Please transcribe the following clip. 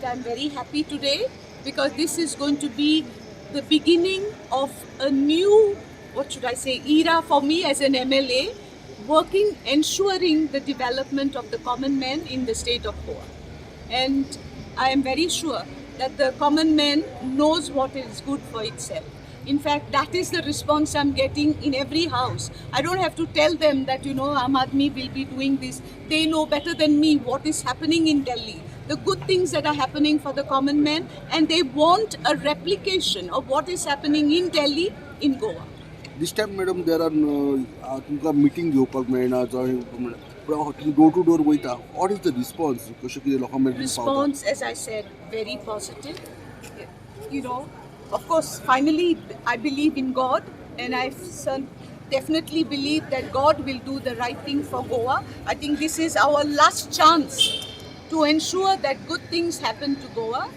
I'm very happy today because this is going to be the beginning of a new, what should I say, era for me as an MLA, ensuring the development of the common man in the state of Goa. And I am very sure that the common man knows what is good for itself. In fact, that is the response I'm getting in every house. I don't have to tell them that, Aam Aadmi will be doing this. They know better than me what is happening in Delhi, the good things that are happening for the common man, and they want a replication of what is happening in Delhi in Goa. This time, madam, there are तुमका meeting घेवपाक मेळना door to door वयता. What is the response? कशें कितें लोकां मेरेन Response, as I said, very positive. Of course, finally, I believe in God, and I definitely believe that God will do the right thing for Goa. I think this is our last chance to ensure that good things happen to Goa.